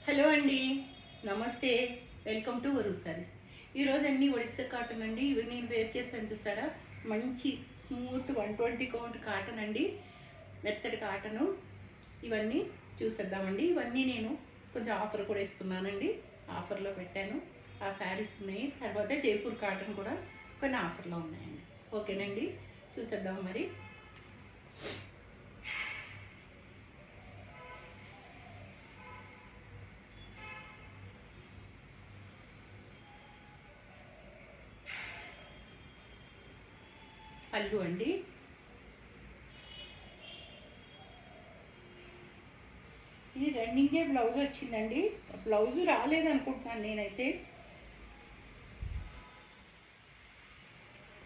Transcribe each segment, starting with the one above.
Hello అండి, నమస్తే. Welcome to వరు సారీస్. ఈరోజు అన్ని ఒడిస్సా కాటన్ అండి. ఇవి నేను వేర్ చేశాను చూసారా, మంచి స్మూత్ 120 కౌంట్ కాటన్ అండి, మెత్తటి కాటను. ఇవన్నీ చూసేద్దామండి. ఇవన్నీ నేను కొంచెం ఆఫర్ కూడా ఇస్తున్నానండి, ఆఫర్లో పెట్టాను. ఆ శారీస్ ఉన్నాయి. తర్వాత జైపూర్ కాటన్ కూడా కొన్ని ఆఫర్లో ఉన్నాయండి. ఓకేనండి, చూసేద్దాం మరి. పళ్ళు అండి, ఇది రన్నింగే బ్లౌజ్ వచ్చిందండి. బ్లౌజ్ రాలేదనుకుంటున్నాను నేనైతే.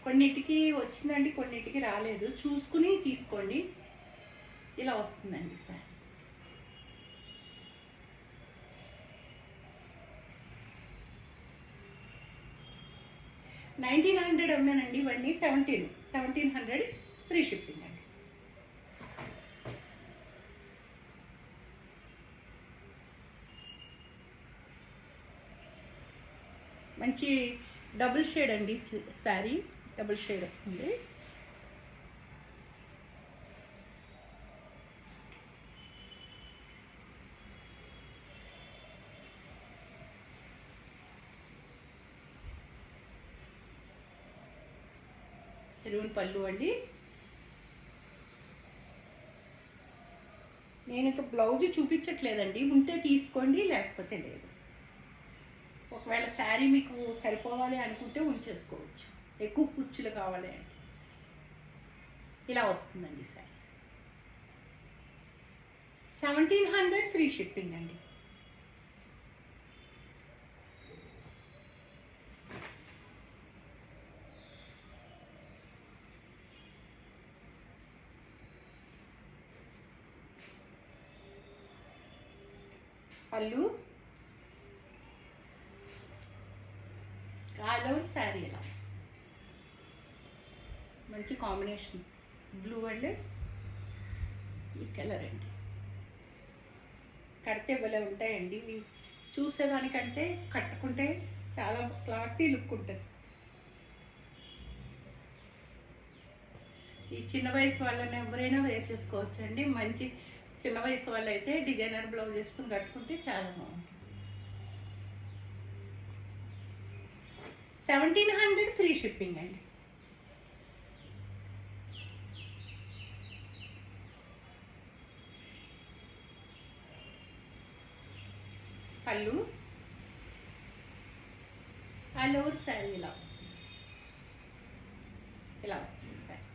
కొన్నిటికి వచ్చిందండి, కొన్నిటికి రాలేదు. చూసుకుని తీసుకోండి. ఇలా వస్తుందండి సార్. $1900 అమ్మానండి. ఇవన్నీ 1700 ఫ్రీ షిప్పింగ్ అండి. మంచి డబుల్ షేడ్ అండి శారీ, డబుల్ షేడ్ వస్తుంది. మెరూన్ పళ్ళు అండి. నేను ఇక బ్లౌజ్ చూపించట్లేదండి, ఉంటే తీసుకోండి, లేకపోతే లేదు. ఒకవేళ శారీ మీకు సరిపోవాలి అనుకుంటే ఉంచేసుకోవచ్చు. ఎక్కువ కుచ్చులు కావాలి అంటే ఇలా వస్తుందండి శారీ. 1700 ఫ్రీ షిప్పింగ్ అండి. పళ్ళు, ఆల్ ఓవర్ శారీ ఎలా వస్తుంది. మంచి కాంబినేషన్ బ్లూ అండ్ ఈ కలర్ అండి. కడితే భలే ఉంటాయండి. ఇవి చూసేదానికంటే కట్టుకుంటే చాలా క్లాసీ లుక్ ఉంటుంది. ఈ చిన్న వయసు వాళ్ళని ఎవరైనా వేర్ చేసుకోవచ్చండి. మంచి చిన్న వయసు వాళ్ళు అయితే డిజైనర్ బ్లౌజ్ వేసుకుని కట్టుకుంటే చాలా బాగుంటుంది. 1700 ఫ్రీ షిప్పింగ్ అండి. పళ్ళు, ఆల్ ఓవర్ శారీ ఇలా వస్తుంది. ఇలా వస్తుంది శారీ.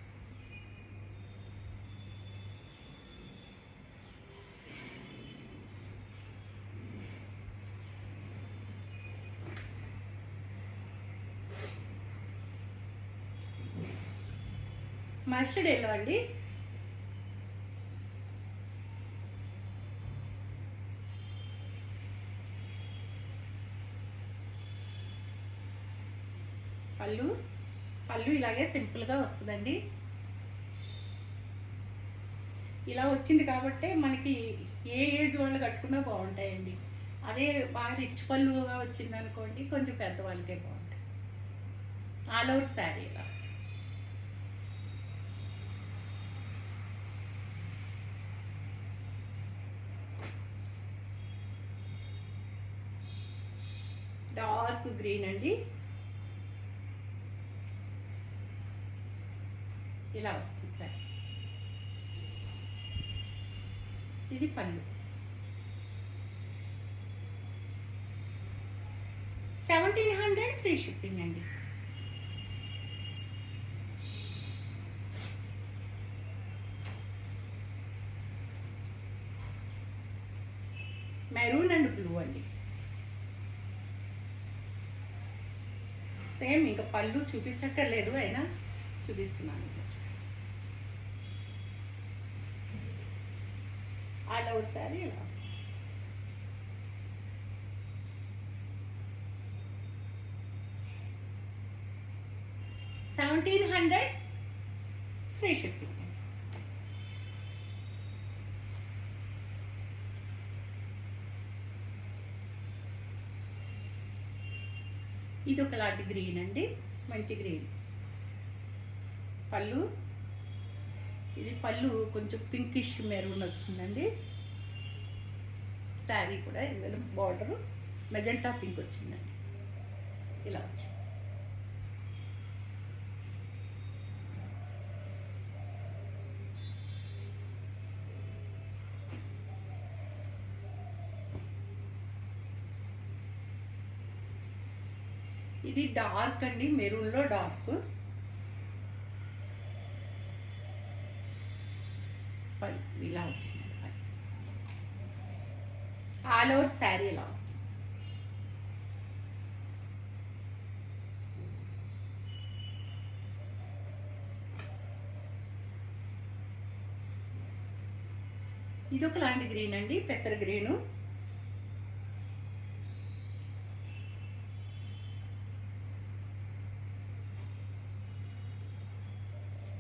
మస్టర్డ్ ఎల్లో అండి. పళ్ళు ఇలాగే సింపుల్గా వస్తుందండి. ఇలా వచ్చింది కాబట్టి మనకి ఏ ఏజ్ వాళ్ళు కట్టుకున్నా బాగుంటాయండి. అదే బాగా రిచ్ పళ్ళుగా వచ్చింది అనుకోండి, కొంచెం పెద్దవాళ్ళకే బాగుంటాయి. ఆల్ ఓవర్ శారీ ఇలా. డార్క్ గ్రీన్ అండి. ఇలా వస్తుంది సార్. ఇది పళ్ళు. 1700 ఫ్రీ షిప్పింగ్ అండి. మెరూన్ అండ్ బ్లూ అండి. సేమ్ ఇంకా పళ్ళు చూపించక్కర్లేదు, అయినా చూపిస్తున్నాను. ఆల్ ఓవర్ శారీ ఇలా వస్తుంది. 1700 ఫ్రీ షిప్పింగ్. ఇది ఒకలాంటి గ్రీన్ అండి, మంచి గ్రీన్. పళ్ళు, ఇది పళ్ళు కొంచెం పింకిష్ మెరూన్ వచ్చిందండి. శారీ కూడా ఇందులో బార్డరు మెజెంటా పింక్ వచ్చిందండి, ఇలా వచ్చింది. ఇది డార్క్ అండి, మెరూన్లో డార్క్. ఇలా వచ్చింది. ఆల్ ఓవర్ శారీ ఇలా వస్తుంది. ఇది ఒకలాంటి గ్రీన్ అండి, పెసర గ్రీను.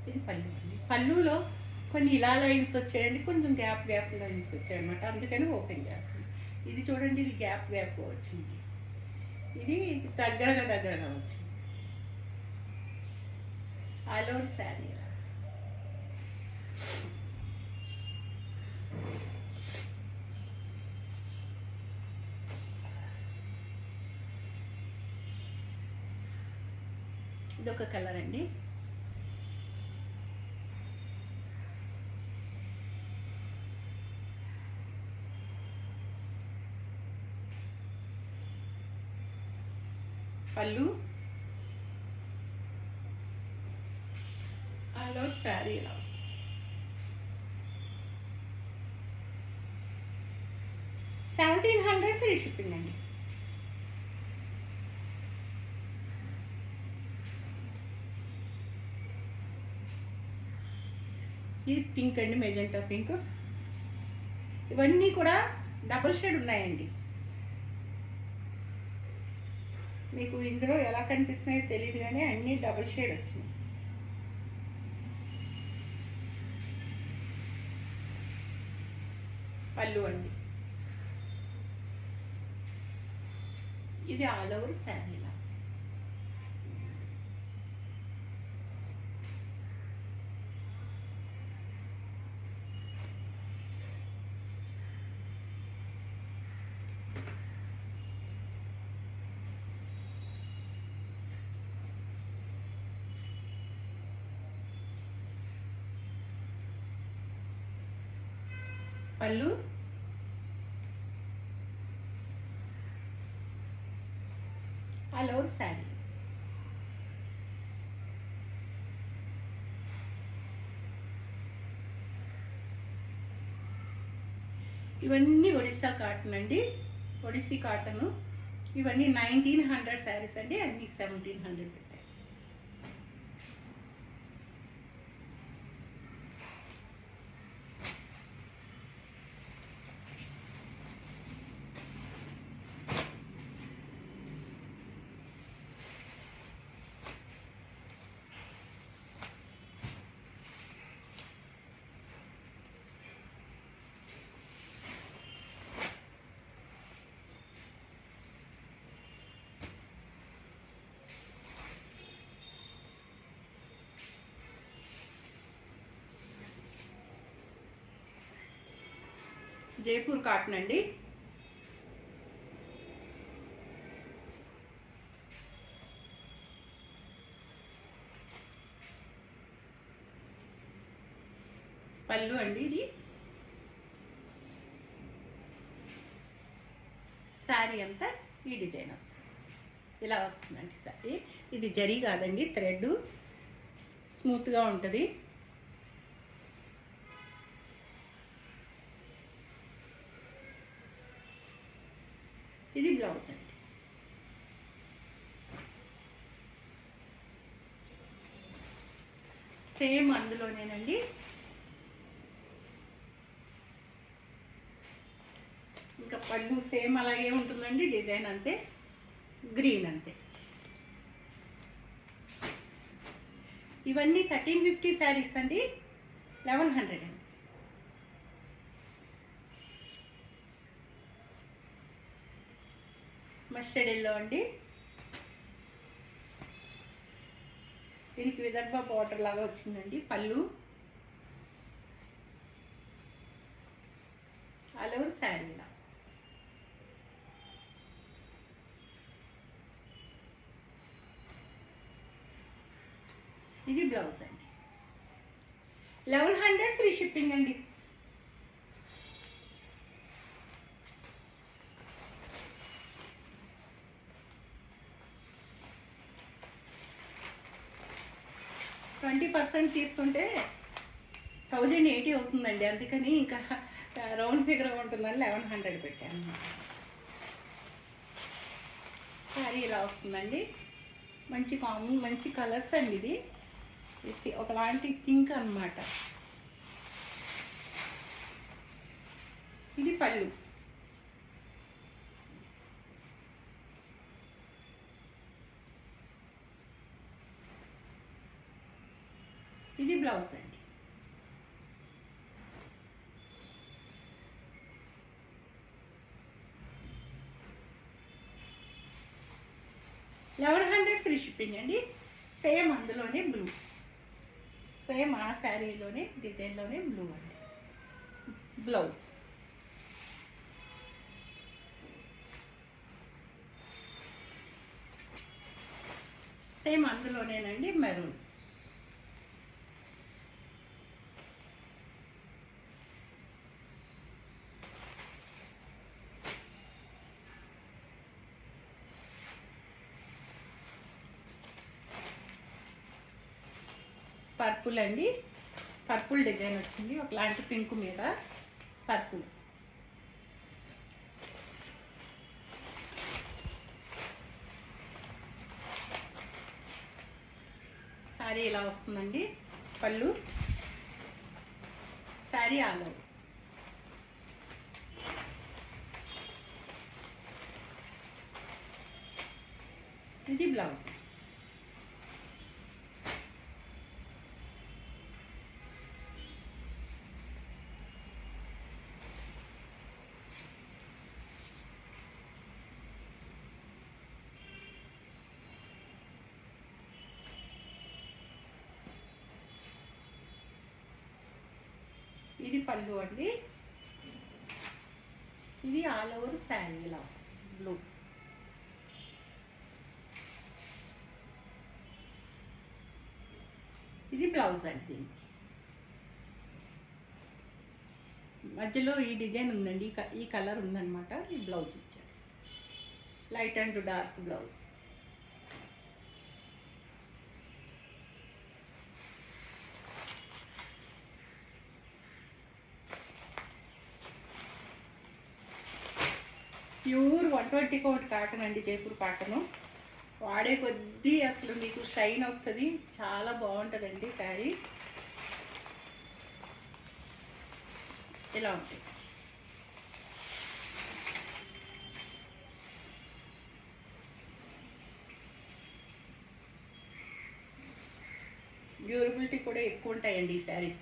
ఇది పళ్ళు అండి. పళ్ళులో కొన్ని ఇలా లైన్స్ వచ్చాయండి, కొంచెం గ్యాప్ లైన్స్ వచ్చాయన్నమాట, అందుకని ఓపెన్ చేస్తాను. ఇది చూడండి, ఇది గ్యాప్ వచ్చింది, ఇది దగ్గరగా వచ్చింది. ఆల్ ఓవర్ శారీ ఇది ఒక కలర్ అండి. పళ్ళు, ఆల్ ఓవర్ శారీ ఇలా వస్తుంది. $1700 ఫ్రీ షిప్పింగ్ అండి. ఇది పింక్ అండి, మెజెంటా పింక్. ఇవన్నీ కూడా డబుల్ షేడ్ ఉన్నాయండి. మీకు ఇందులో ఎలా కనిపిస్తున్నాయో తెలియదు కానీ అన్నీ డబుల్ షేడ్ వచ్చినాయి. పళ్ళు అండి, ఇది ఆల్ ఓవర్ శారీ ఇలా వచ్చింది. పళ్ళు, ఆల్ ఓవర్ శారీ. ఇవన్నీ ఒడిస్సా కాటన్ అండి, ఒడిస్సీ కాటను. ఇవన్నీ 1900 శారీస్ అండి, అన్నీ 1700 పెట్టాయి. జైపూర్ కాటన్ అండి. పళ్ళు అండి, ఇది శారీ అంతా ఈ డిజైన్ వస్తుంది, ఇలా వస్తుందండి శారీ. ఇది జరీ కాదండి, థ్రెడ్, స్మూత్గా ఉంటుంది. ఇది బ్లౌజ్ అండి. సేమ్ అందులోనేనండి. ఇంకా పళ్ళు సేమ్ అలాగే ఉంటుందండి, డిజైన్ అంతే, గ్రీన్ అంతే. ఇవన్నీ 1350 శారీస్ అండి, 1100 అండి. మస్టర్డ్ ఎల్లో అండి, మీకు విదర్భ బార్డర్ లాగా వచ్చిందండి. పళ్ళు ఆల్ ఓవర్ శారీ ఇలా. ఇది బ్లౌజ్ అండి. 1100 ఫ్రీ షిప్పింగ్ అండి. ట్వంటీ పర్సెంట్ తీసుకుంటే 1080 అవుతుందండి. అందుకని ఇంకా రౌండ్ ఫిగర్ ఉంటుందని 1100 పెట్టాను. శారీ ఇలా వస్తుందండి. మంచి కలర్స్ అండి. ఇది ఒకలాంటి పింక్ అన్నమాట. ఇది పళ్ళు. ఇది బ్లౌజ్ అండి. $1100 ఫ్రీ షిప్పింగ్ అండి. సేమ్ అందులోనే బ్లూ, సేమ్ ఆ శారీలోనే డిజైన్లోనే బ్లూ అండి. బ్లౌజ్ సేమ్ అందులోనేనండి మెరూన్. పర్పుల్ అండి. పర్పుల్ డిజైన్ వచ్చింది ఒకలాంటి పింక్ మీద పర్పుల్. శారీ ఇలా వస్తుందండి. పళ్ళు, శారీ ఆల్ ఓవర్. ఇది బ్లౌజ్. ఇది పళ్ళు అండి. ఇది ఆల్ ఓవర్ శారీ ఇలా వస్తుంది బ్లూ. ఇది బ్లౌజ్ అండి. మధ్యలో ఈ డిజైన్ ఉందండి, ఈ కలర్ ఉందన్నమాట. ఈ బ్లౌజ్ ఇచ్చారు, light and dark blouse. Pure 120 count cotton అండి, జైపూర్ కాటను. వాడే కొద్దీ అసలు మీకు షైన్ వస్తుంది, చాలా బాగుంటుందండి శారీ. ఇలా ఉంటుంది. డ్యూరబిలిటీ కూడా ఎక్కువ ఉంటాయండి ఈ శారీస్.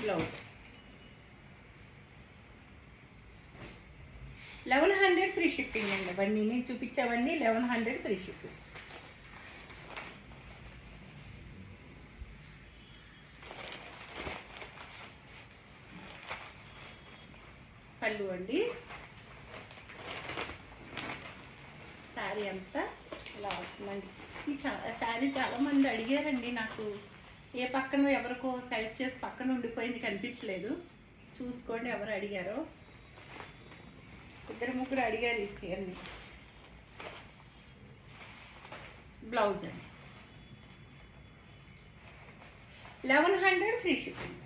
బ్లౌజ్ 1100 ఫ్రీ షిప్పింగ్ అండి. అవన్నీ నేను చూపించేవన్నీ 1100 ఫ్రీ షిప్పింగ్. పళ్ళు అండి. శారీ అంతా ఇలా వస్తుందండి. ఈ శారీ చాలామంది అడిగారండి నాకు. ఏ పక్కన ఎవరికో సెలెక్ట్ చేసి పక్కన ఉండిపోయింది, కనిపించలేదు. చూసుకోండి ఎవరు అడిగారో. 2-3 అడిగారు ఈ చీరని. బ్లౌజ్ అండి 1100 ఫ్రీ షిప్పింగ్.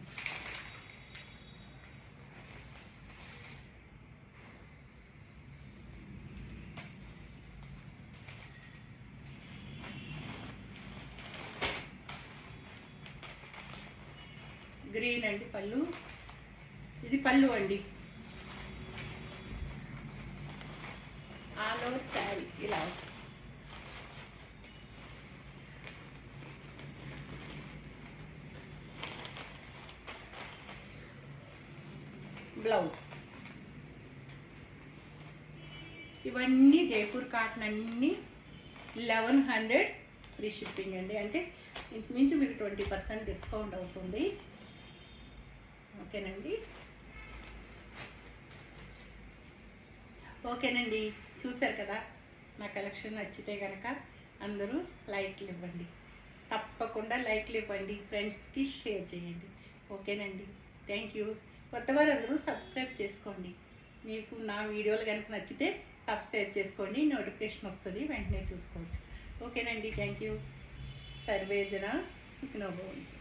గ్రీన్ అండి పళ్ళు. ఇది పళ్ళు అండి. ఆల్ ఓవర్ శారీ ఇలా వస్తుంది. బ్లౌజ్. ఇవన్నీ జైపూర్ కాటన్, అన్నీ 1100 ఫ్రీ షిప్పింగ్ అండి. అంటే ఇంచుమించు మీకు 20% డిస్కౌంట్ అవుతుంది. ఓకేనండి. ఓకేనండి, చూశారు కదా. నా కలెక్షన్ నచ్చితే కనుక అందరూ లైక్లు ఇవ్వండి, తప్పకుండా లైక్లు ఇవ్వండి, ఫ్రెండ్స్కి షేర్ చేయండి. ఓకేనండి, థ్యాంక్ యూ. కొత్త వారందరూ సబ్స్క్రైబ్ చేసుకోండి. మీకు నా వీడియోలు కనుక నచ్చితే సబ్స్క్రైబ్ చేసుకోండి, నోటిఫికేషన్ వస్తుంది, వెంటనే చూసుకోవచ్చు. ఓకేనండి, థ్యాంక్ యూ. సర్వేజన సుఖినో భవంతు.